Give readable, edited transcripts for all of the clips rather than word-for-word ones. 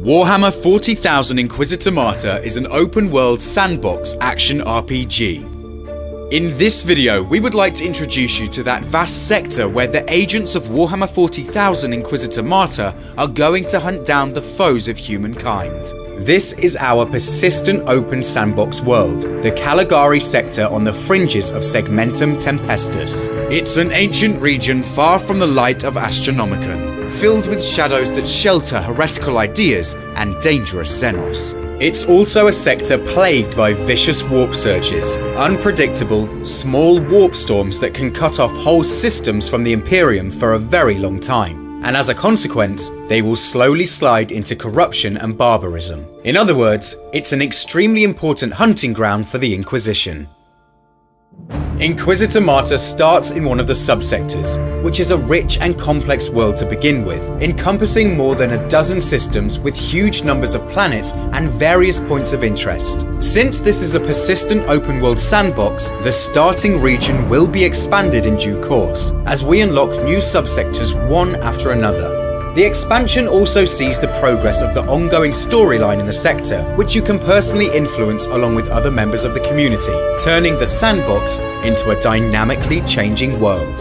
Warhammer 40,000 Inquisitor Martyr is an open-world sandbox action RPG. In this video, we would like to introduce you to that vast sector where the agents of Warhammer 40,000 Inquisitor Martyr are going to hunt down the foes of humankind. This is our persistent open sandbox world, the Caligari sector on the fringes of Segmentum Tempestus. It's an ancient region far from the light of Astronomicon, filled with shadows that shelter heretical ideas and dangerous Xenos. It's also a sector plagued by vicious warp surges, unpredictable, small warp storms that can cut off whole systems from the Imperium for a very long time. And as a consequence, they will slowly slide into corruption and barbarism. In other words, it's an extremely important hunting ground for the Inquisition. Inquisitor Martyr starts in one of the subsectors, which is a rich and complex world to begin with, encompassing more than a dozen systems with huge numbers of planets and various points of interest. Since this is a persistent open world sandbox, the starting region will be expanded in due course, as we unlock new subsectors one after another. The expansion also sees the progress of the ongoing storyline in the sector, which you can personally influence along with other members of the community, turning the sandbox into a dynamically changing world.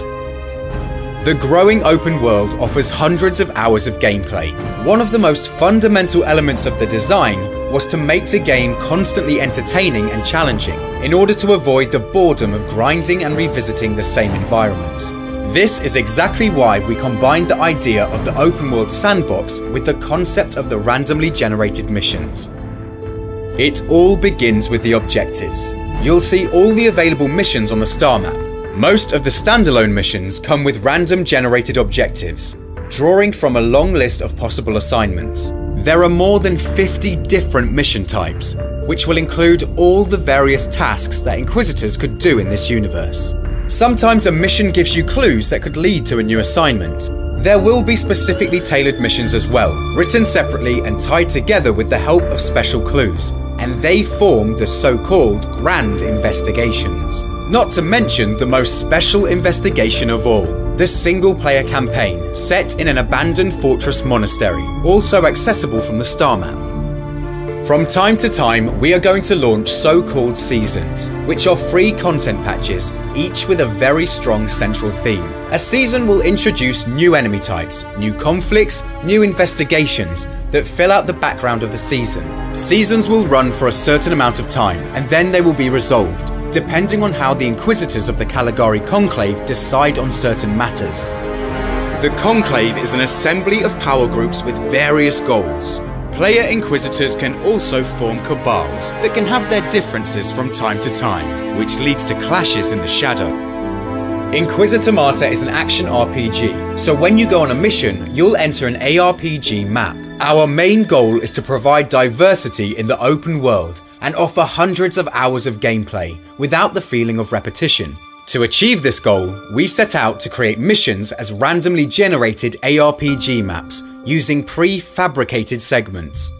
The growing open world offers hundreds of hours of gameplay. One of the most fundamental elements of the design was to make the game constantly entertaining and challenging, in order to avoid the boredom of grinding and revisiting the same environments. This is exactly why we combined the idea of the open world sandbox with the concept of the randomly generated missions. It all begins with the objectives. You'll see all the available missions on the star map. Most of the standalone missions come with random generated objectives, drawing from a long list of possible assignments. There are more than 50 different mission types, which will include all the various tasks that Inquisitors could do in this universe. Sometimes a mission gives you clues that could lead to a new assignment. There will be specifically tailored missions as well, written separately and tied together with the help of special clues, and they form the so-called Grand Investigations. Not to mention the most special investigation of all, the single-player campaign, set in an abandoned fortress monastery, also accessible from the star map. From time to time, we are going to launch so-called seasons, which are free content patches, each with a very strong central theme. A season will introduce new enemy types, new conflicts, new investigations that fill out the background of the season. Seasons will run for a certain amount of time, and then they will be resolved, depending on how the Inquisitors of the Caligari Conclave decide on certain matters. The Conclave is an assembly of power groups with various goals. Player Inquisitors can also form cabals that can have their differences from time to time, which leads to clashes in the shadow. Inquisitor Martyr is an action RPG, so when you go on a mission, you'll enter an ARPG map. Our main goal is to provide diversity in the open world and offer hundreds of hours of gameplay without the feeling of repetition. To achieve this goal, we set out to create missions as randomly generated ARPG maps using pre-fabricated segments.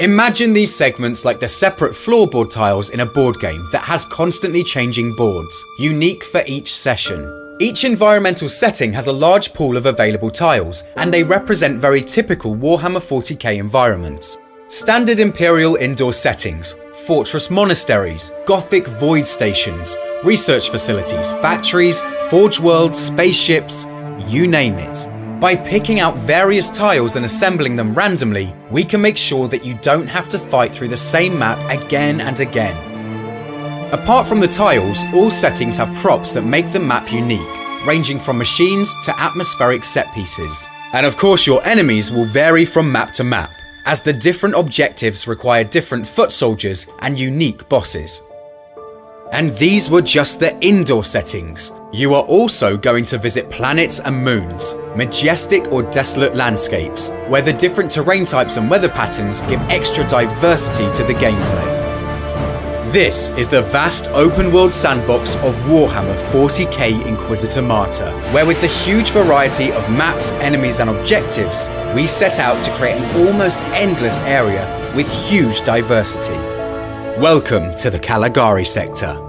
Imagine these segments like the separate floorboard tiles in a board game that has constantly changing boards, unique for each session. Each environmental setting has a large pool of available tiles, and they represent very typical Warhammer 40k environments. Standard Imperial indoor settings, fortress monasteries, Gothic void stations, research facilities, factories, forge worlds, spaceships, you name it. By picking out various tiles and assembling them randomly, we can make sure that you don't have to fight through the same map again and again. Apart from the tiles, all settings have props that make the map unique, ranging from machines to atmospheric set pieces. And of course your enemies will vary from map to map, as the different objectives require different foot soldiers and unique bosses. And these were just the indoor settings. You are also going to visit planets and moons, majestic or desolate landscapes, where the different terrain types and weather patterns give extra diversity to the gameplay. This is the vast open world sandbox of Warhammer 40k Inquisitor Martyr, where with the huge variety of maps, enemies and objectives, we set out to create an almost endless area with huge diversity. Welcome to the Caligari sector.